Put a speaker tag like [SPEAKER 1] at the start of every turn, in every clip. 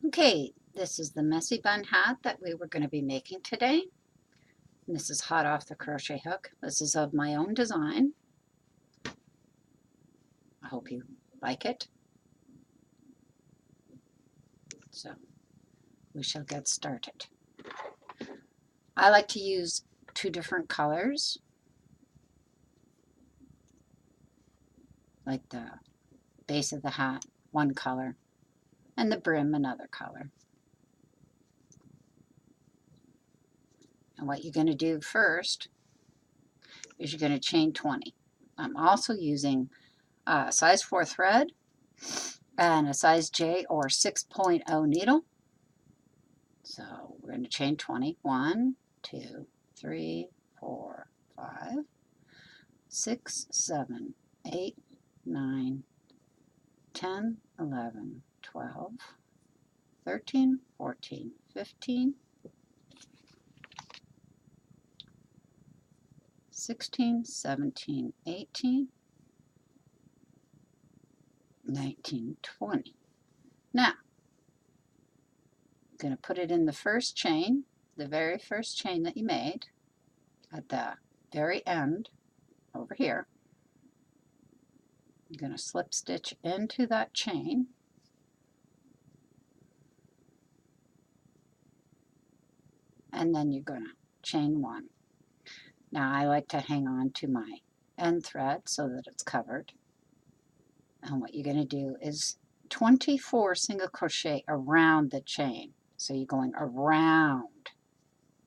[SPEAKER 1] Okay, this is the messy bun hat that we were going to be making today. And this is hot off the crochet hook. This is of my own design. I hope you like it. So we shall get started. I like to use two different colors, like the base of the hat, one color, and the brim, another color. And what you're going to do first is you're going to chain 20. I'm also using a size 4 thread and a size J or 6.0 needle. So we're going to chain 20. 1, 2, 3, 4, 5, 6, 7, 8, 9, 10, 11, 12, 13, 14, 15, 16, 17, 18, 19, 20. Now, I'm going to put it in the first chain, the very first chain that you made at the very end over here. You're going to slip stitch into that chain. And then you're going to chain 1. Now I like to hang on to my end thread so that it's covered. And what you're going to do is 24 single crochet around the chain. So you're going around.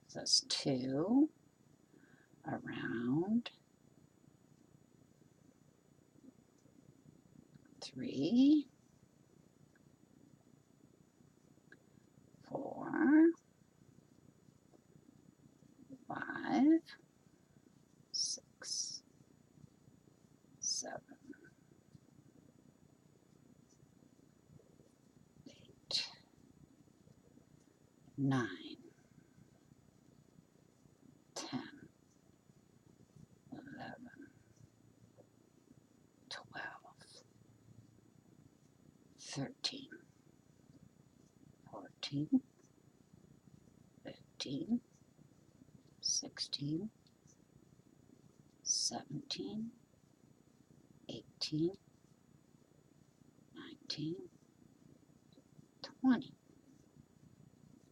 [SPEAKER 1] So it's 2, around, 3, 4, 5, 6, 7, 8, 9, 10, 11, 12, 13, 14, 15, 16, 17, 18, 19, 20,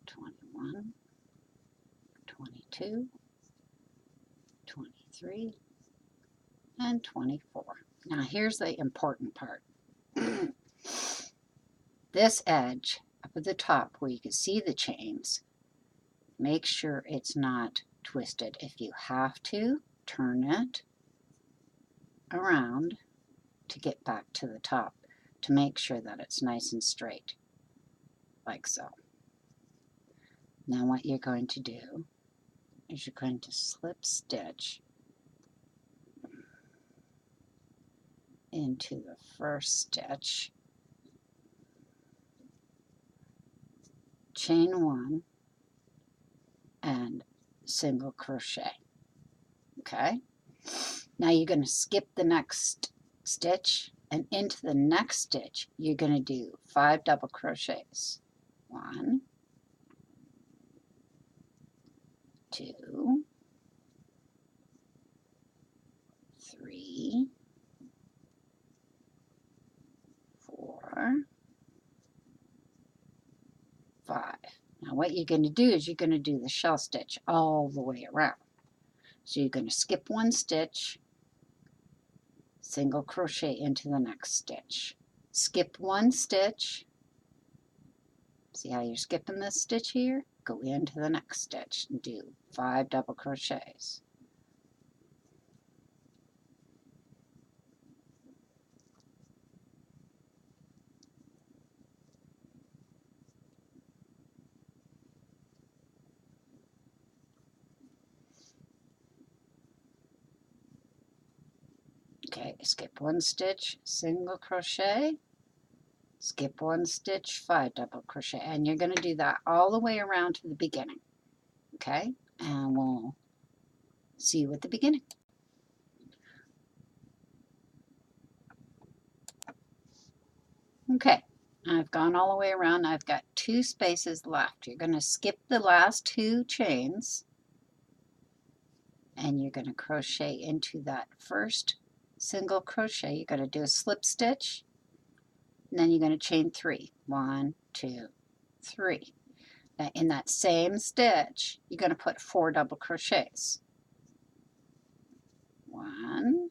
[SPEAKER 1] 21, 22, 23, and 24. Now here's the important part. This edge up at the top where you can see the chains, make sure it's not twisted. If you have to, turn it around to get back to the top to make sure that it's nice and straight, like so. Now what you're going to do is you're going to slip stitch into the first stitch, chain 1, and single crochet. Okay? Now you're going to skip the next stitch, and into the next stitch you're going to do 5 double crochets. 1, 2, 3, 4, 5. Now what you're going to do is you're going to do the shell stitch all the way around. So you're going to skip 1 stitch, single crochet into the next stitch. Skip 1 stitch. See how you're skipping this stitch here? Go into the next stitch and do 5 double crochets. Okay, skip 1 stitch, single crochet, skip 1 stitch, 5 double crochet, and you're going to do that all the way around to the beginning. Okay, and we'll see you at the beginning. Okay, I've gone all the way around. I've got 2 spaces left. You're going to skip the last 2 chains, and you're going to crochet into that first single crochet. You're going to do a slip stitch, and then you're going to chain 3. 1, 2, 3. Now in that same stitch, you're going to put 4 double crochets. 1,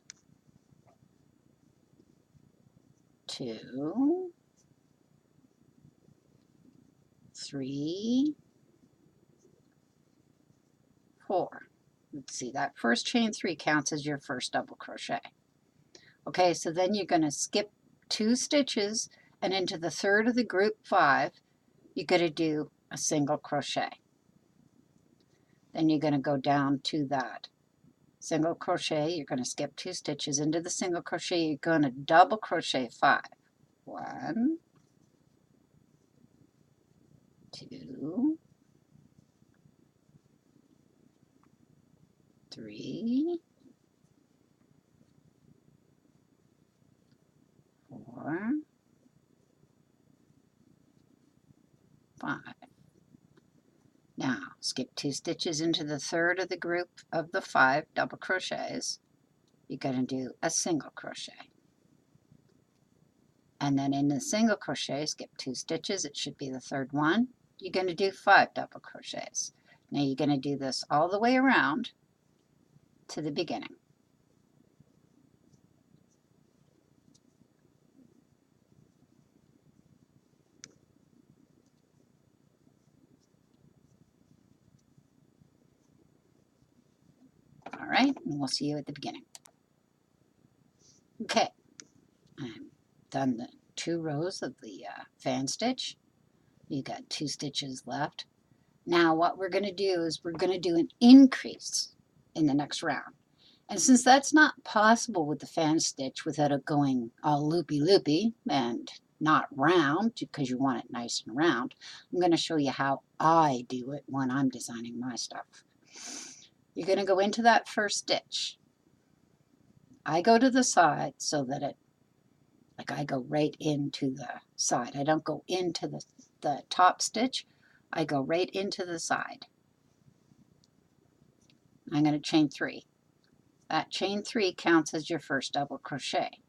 [SPEAKER 1] 2, 3, 4. Let's see, that first chain 3 counts as your first double crochet. Okay, so then you're going to skip 2 stitches, and into the third of the group 5, you're going to do a single crochet. Then you're going to go down to that single crochet. You're going to skip 2 stitches into the single crochet. You're going to double crochet 5. 1, 2, 3, 4, 5. Now, skip 2 stitches into the third of the group of the 5 double crochets. You're going to do a single crochet. And then in the single crochet, skip 2 stitches. It should be the third one. You're going to do 5 double crochets. Now you're going to do this all the way around to the beginning. All right, and we'll see you at the beginning. Okay, I've done the 2 rows of the fan stitch. You got 2 stitches left. Now what we're going to do is we're going to do an increase in the next round. And since that's not possible with the fan stitch without it going all loopy-loopy and not round, because you want it nice and round, I'm going to show you how I do it when I'm designing my stuff. You're going to go into that first stitch. I go to the side so that I go right into the side. I don't go into the top stitch. I go right into the side. I'm going to chain 3. That chain 3 counts as your first double crochet.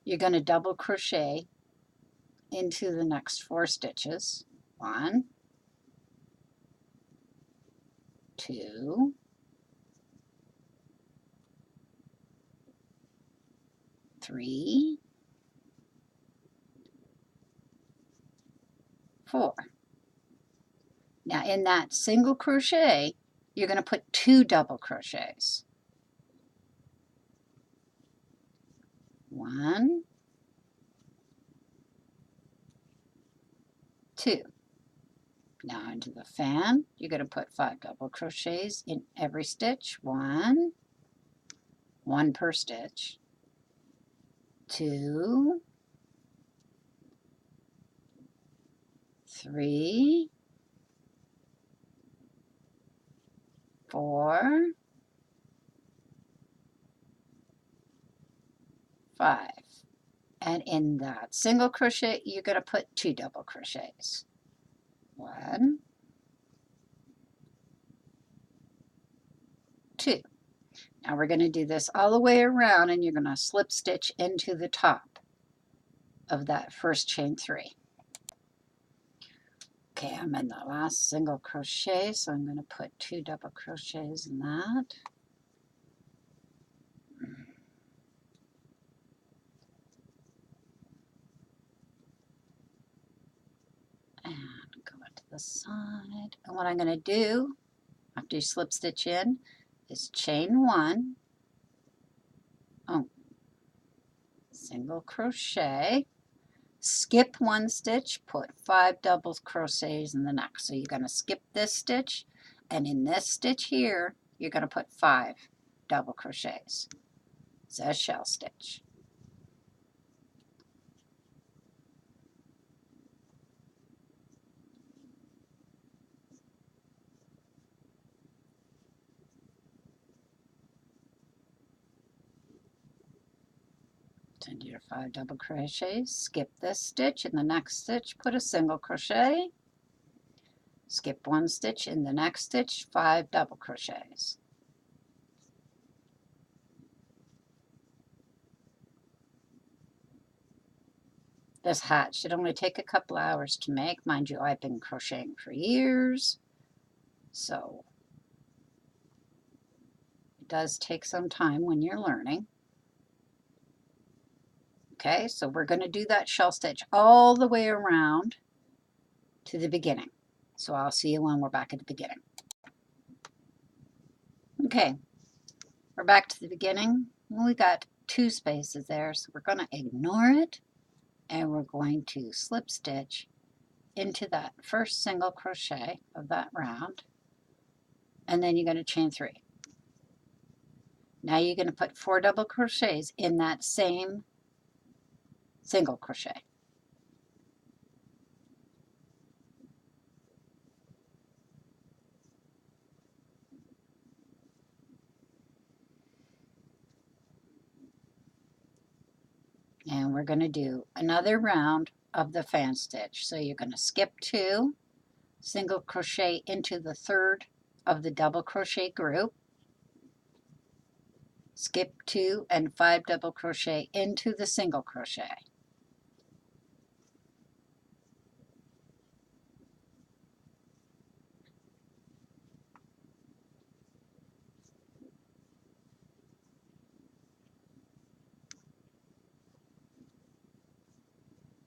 [SPEAKER 1] You're going to double crochet into the next 4 stitches. 1, 2, 3, 4. Now in that single crochet, you're going to put 2 double crochets. 1, 2. Now into the fan, you're going to put 5 double crochets in every stitch. 1 per stitch. 2, 3, 4, 5. And in that single crochet, you're going to put 2 double crochets. 1, 2. Now we're going to do this all the way around, and you're going to slip stitch into the top of that first chain 3. Okay, I'm in the last single crochet, so I'm going to put 2 double crochets in that. And go to the side. And what I'm going to do after you slip stitch in is chain 1, single crochet, skip 1 stitch, put 5 double crochets in the next. So you're going to skip this stitch, and in this stitch here, you're going to put 5 double crochets. It's a shell stitch. Into your 5 double crochets, skip this stitch. In the next stitch, put a single crochet, skip 1 stitch. In the next stitch, 5 double crochets. This hat should only take a couple hours to make. Mind you, I've been crocheting for years, so it does take some time when you're learning. Okay, so we're going to do that shell stitch all the way around to the beginning. So I'll see you when we're back at the beginning. Okay, we're back to the beginning. We got 2 spaces there, so we're going to ignore it, and we're going to slip stitch into that first single crochet of that round, and then you're going to chain 3. Now you're going to put 4 double crochets in that same single crochet. And we're going to do another round of the fan stitch. So you're going to skip 2, single crochet into the 3rd of the double crochet group, skip 2 and 5 double crochet into the single crochet.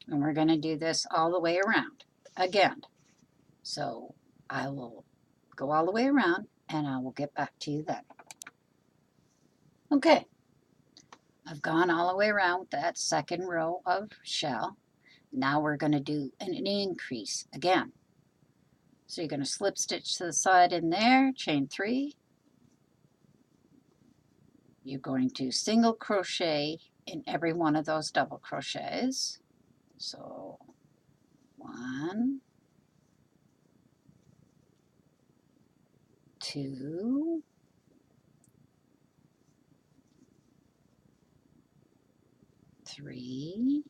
[SPEAKER 1] And we're going to do this all the way around again. So I will go all the way around and I will get back to you then. Okay, I've gone all the way around with that second row of shell. Now we're going to do an increase again. So you're going to slip stitch to the side in there, chain 3. You're going to single crochet in every one of those double crochets. So 1, 2, 3,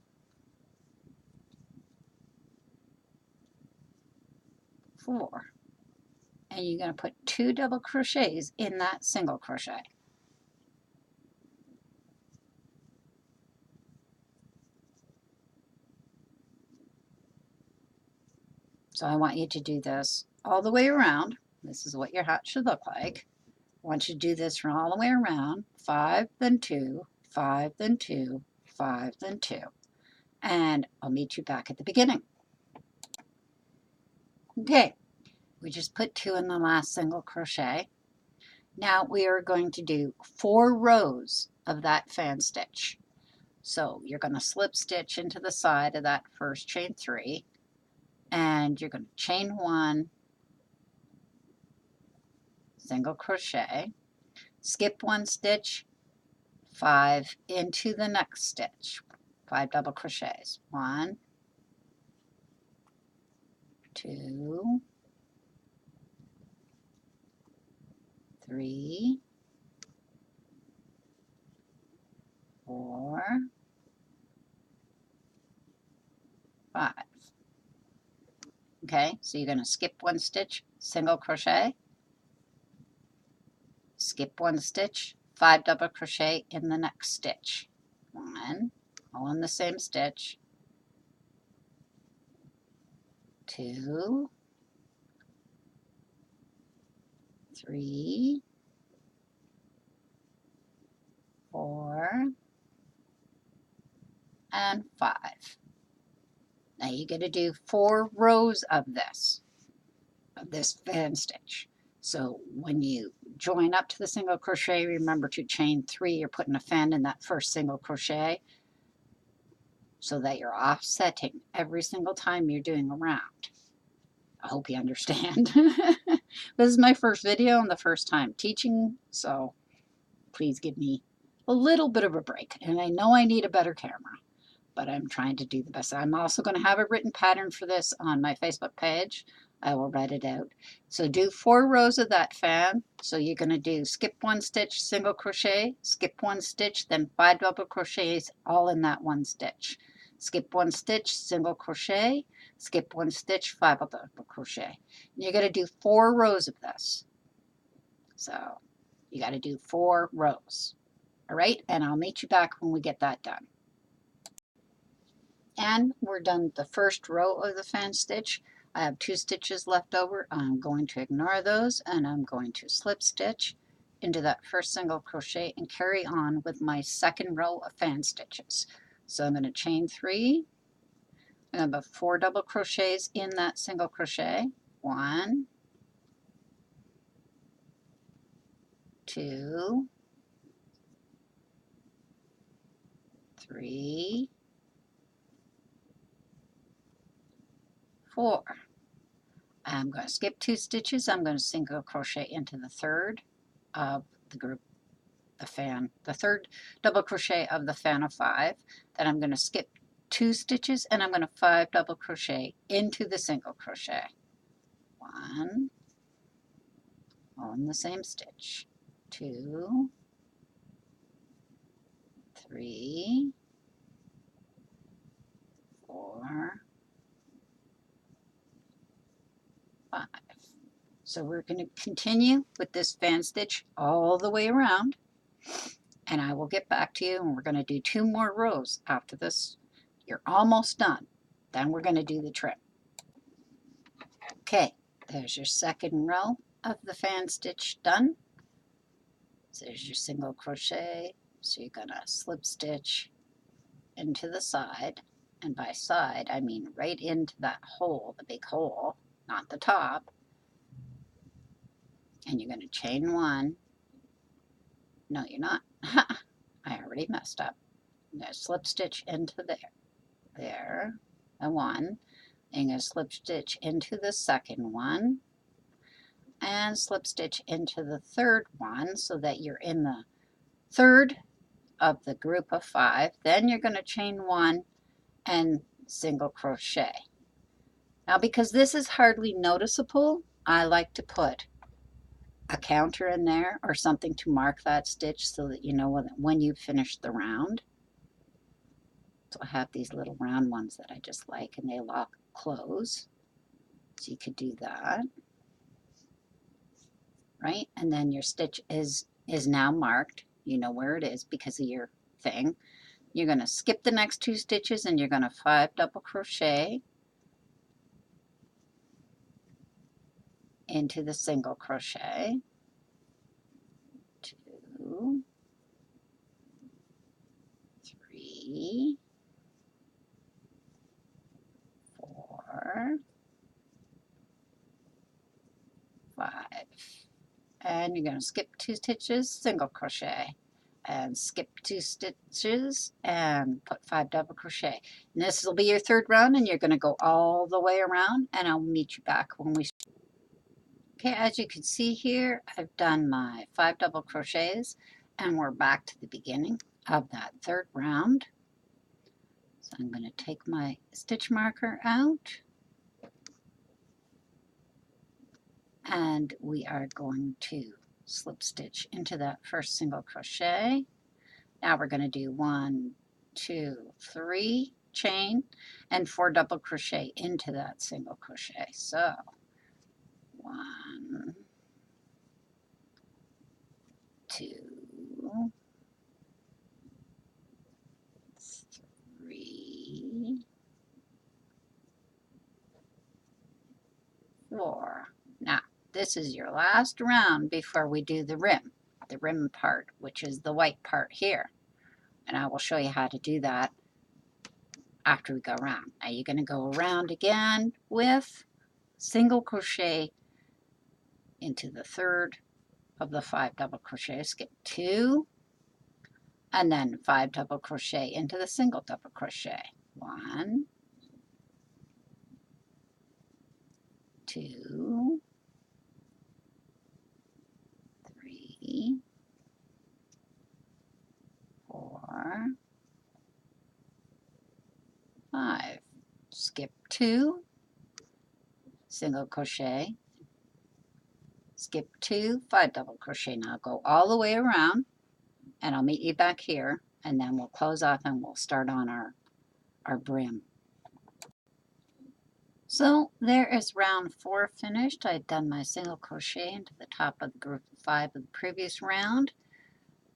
[SPEAKER 1] 4. And you're going to put 2 double crochets in that single crochet. So I want you to do this all the way around. This is what your hat should look like. I want you to do this from all the way around. 5, then 2, 5, then 2, 5, then 2. And I'll meet you back at the beginning. Okay, we just put 2 in the last single crochet. Now we are going to do 4 rows of that fan stitch. So you're going to slip stitch into the side of that first chain 3, and you're going to chain 1, single crochet, skip 1 stitch, 5 into the next stitch, 5 double crochets, 1, 2, 3, 4, 5. Okay, so you're going to skip 1 stitch, single crochet, skip 1 stitch, 5 double crochet in the next stitch. 1, all in the same stitch, 2, 3, 4, and 5. Now you're going to do 4 rows of this fan stitch. So when you join up to the single crochet, remember to chain 3. You're putting a fan in that first single crochet so that you're offsetting every single time you're doing a round. I hope you understand. This is my first video and the first time teaching, so please give me a little bit of a break. And I know I need a better camera, but I'm trying to do the best. I'm also going to have a written pattern for this on my Facebook page. I will write it out. So do 4 rows of that fan. So you're going to do skip 1 stitch, single crochet, skip 1 stitch, then 5 double crochets all in that 1 stitch. Skip 1 stitch, single crochet, skip 1 stitch, 5 double crochet. And you're going to do 4 rows of this. So you got to do 4 rows. All right, and I'll meet you back when we get that done. And we're done the first row of the fan stitch. I have 2 stitches left over. I'm going to ignore those and I'm going to slip stitch into that first single crochet and carry on with my second row of fan stitches. So I'm going to chain 3. I'm going to have 4 double crochets in that single crochet. 1, 2, 3, 4. I'm going to skip 2 stitches. I'm going to single crochet into the third of the group, the fan, the third double crochet of the fan of 5. Then I'm going to skip 2 stitches and I'm going to 5 double crochet into the single crochet. 1, all in the same stitch. 2, 3, 4, 5. So we're going to continue with this fan stitch all the way around, and I will get back to you, and we're going to do 2 more rows after this. You're almost done. Then we're going to do the trim. Okay, there's your second row of the fan stitch done. So there's your single crochet. So you're going to slip stitch into the side, and by side I mean right into that hole, the big hole, not the top. And you're going to chain 1. No, you're not. I already messed up. I'm going to slip stitch into there, the 1. And you're going to slip stitch into the second one, and slip stitch into the third one so that you're in the third of the group of 5. Then you're going to chain 1 and single crochet. Now, because this is hardly noticeable, I like to put a counter in there or something to mark that stitch so that you know when you've finished the round. So I have these little round ones that I just like, and they lock close. So you could do that, right? And then your stitch is now marked. You know where it is because of your thing. You're going to skip the next 2 stitches and you're going to 5 double crochet into the single crochet. 2, 3, 4, 5. And you're going to skip 2 stitches, single crochet, and skip 2 stitches and put 5 double crochet. And this will be your third round, and you're going to go all the way around, and I'll meet you back when we. Okay, as you can see here, I've done my 5 double crochets, and we're back to the beginning of that third round. So I'm going to take my stitch marker out, and we are going to slip stitch into that first single crochet. Now we're going to do 1, 2, 3, chain, and 4 double crochet into that single crochet. So 1, 2, 3, 4. Now this is your last round before we do the rim part, which is the white part here. And I will show you how to do that after we go around. Now you're going to go around again with single crochet into the third of the 5 double crochet, skip 2, and then 5 double crochet into the single double crochet. 1, 2, 3, 4, 5. Skip 2, single crochet, skip 2, 5 double crochet. Now go all the way around, and I'll meet you back here, and then we'll close off and we'll start on our brim. So there is round 4 finished. I've done my single crochet into the top of the group of 5 of the previous round.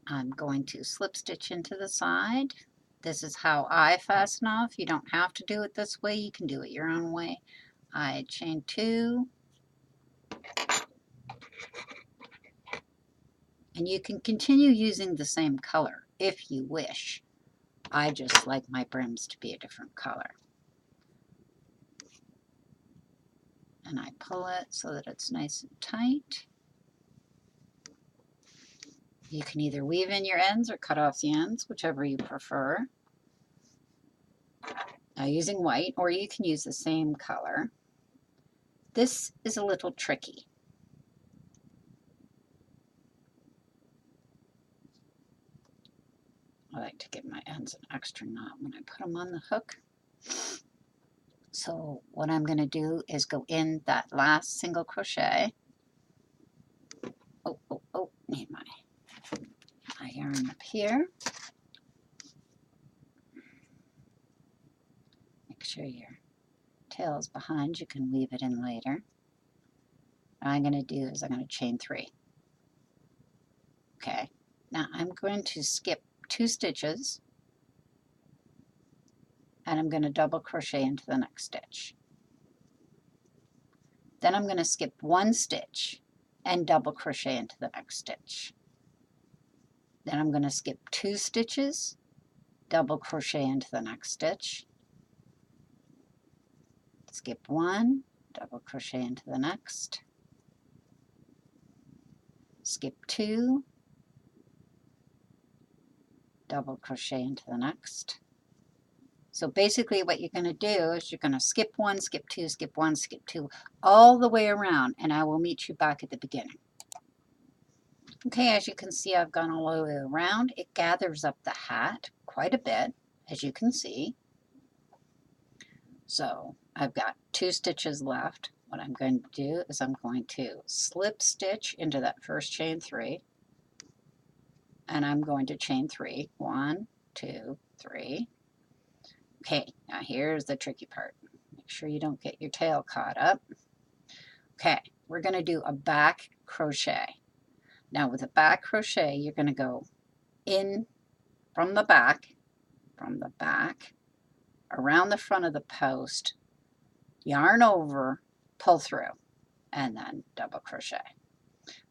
[SPEAKER 1] I'm going to slip stitch into the side. This is how I fasten off. You don't have to do it this way. You can do it your own way. I chain 2. And you can continue using the same color if you wish. I just like my brims to be a different color. And I pull it so that it's nice and tight. You can either weave in your ends or cut off the ends, whichever you prefer. Now using white, or you can use the same color. This is a little tricky. I like to give my ends an extra knot when I put them on the hook. So what I'm going to do is go in that last single crochet. Need my yarn up here. Make sure your tail is behind. You can weave it in later. What I'm going to do is I'm going to chain 3. Okay, now I'm going to skip 2 stitches, and I'm going to double crochet into the next stitch. Then I'm going to skip 1 stitch and double crochet into the next stitch. Then I'm going to skip 2 stitches, double crochet into the next stitch, skip 1, double crochet into the next, skip 2, double crochet into the next. So basically what you're going to do is you're going to skip 1, skip 2, skip 1, skip 2, all the way around, and I will meet you back at the beginning. Okay, as you can see, I've gone all the way around. It gathers up the hat quite a bit, as you can see. So I've got 2 stitches left. What I'm going to do is I'm going to slip stitch into that first chain 3, and I'm going to chain 3. 1, 2, 3. Okay, now here's the tricky part. Make sure you don't get your tail caught up. Okay, we're going to do a back crochet. Now with a back crochet, you're going to go in from the back, around the front of the post, yarn over, pull through, and then double crochet.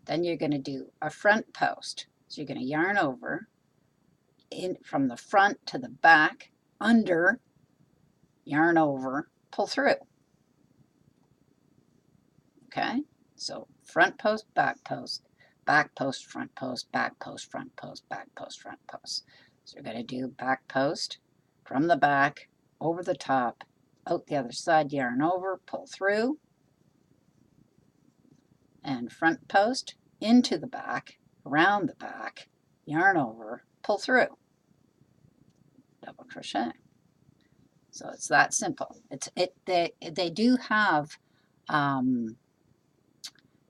[SPEAKER 1] Then you're going to do a front post. So you're going to yarn over, in from the front to the back, under, yarn over, pull through. Okay, so front post, back post, front post, back post, front post, back post, front post. So we're going to do back post from the back, over the top, out the other side, yarn over, pull through, and front post into the back, around the back, yarn over, pull through, double crochet. So it's that simple. They do have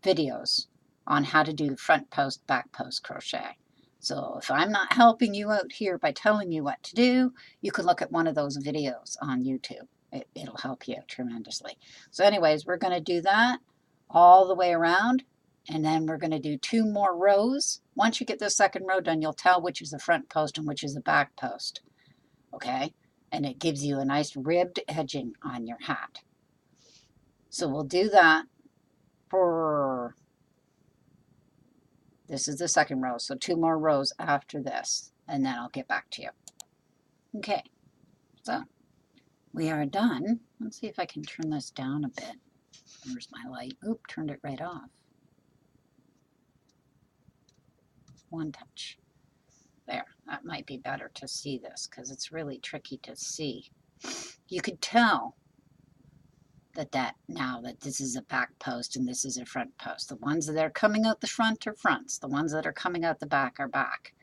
[SPEAKER 1] videos on how to do front post, back post crochet. So if I'm not helping you out here by telling you what to do, you can look at one of those videos on YouTube. It'll help you out tremendously. So anyways, we're going to do that all the way around, and then we're going to do 2 more rows. Once you get the second row done, you'll tell which is the front post and which is the back post. Okay? And it gives you a nice ribbed edging on your hat. So we'll do that for, this is the second row, so 2 more rows after this, and then I'll get back to you. Okay, so we are done. Let's see if I can turn this down a bit. Where's my light? Oop, turned it right off. One touch. There, that might be better to see this because it's really tricky to see. You could tell that now that this is a back post and this is a front post. The ones that are coming out the front are fronts. The ones that are coming out the back are back.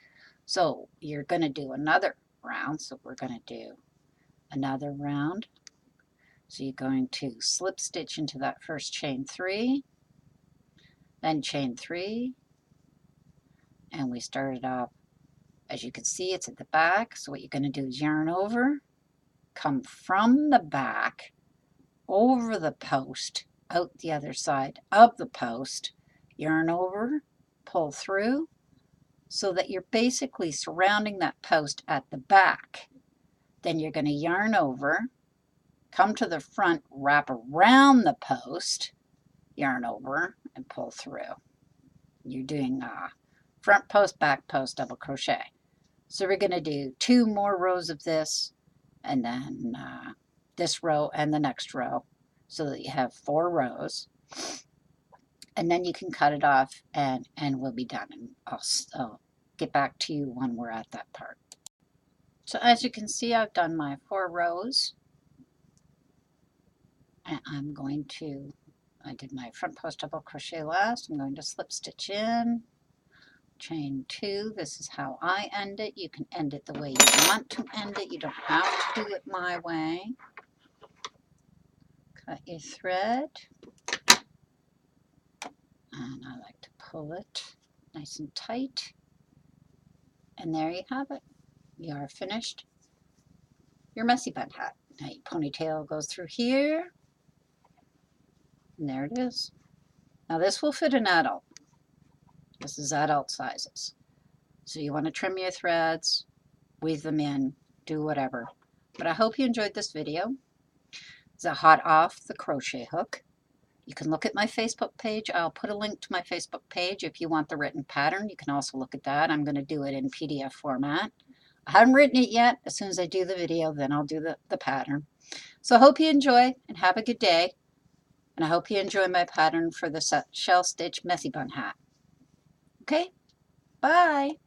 [SPEAKER 1] So you're going to do another round. So we're going to do another round. So you're going to slip stitch into that first chain 3, then chain 3, and we started off, as you can see, it's at the back. So what you're going to do is yarn over, come from the back over the post, out the other side of the post, yarn over, pull through, so that you're basically surrounding that post at the back. Then you're going to yarn over, come to the front, wrap around the post, yarn over, and pull through. You're doing front post, back post, double crochet. So we're going to do 2 more rows of this, and then this row and the next row, so that you have 4 rows. And then you can cut it off, and we'll be done. And I'll get back to you when we're at that part. So as you can see, I've done my 4 rows. And I'm going to, I did my front post double crochet last. I'm going to slip stitch in, chain 2. This is how I end it. You can end it the way you want to end it. You don't have to do it my way. Cut your thread. And I like to pull it nice and tight. And there you have it. You are finished your messy bun hat. Now your ponytail goes through here. And there it is. Now this will fit an adult. This is adult sizes. So you want to trim your threads, weave them in, do whatever. But I hope you enjoyed this video. It's a hot off the crochet hook. You can look at my Facebook page. I'll put a link to my Facebook page if you want the written pattern. You can also look at that. I'm going to do it in PDF format. I haven't written it yet. As soon as I do the video, then I'll do the pattern. So I hope you enjoy and have a good day. And I hope you enjoy my pattern for the shell stitch messy bun hat. Okay, bye.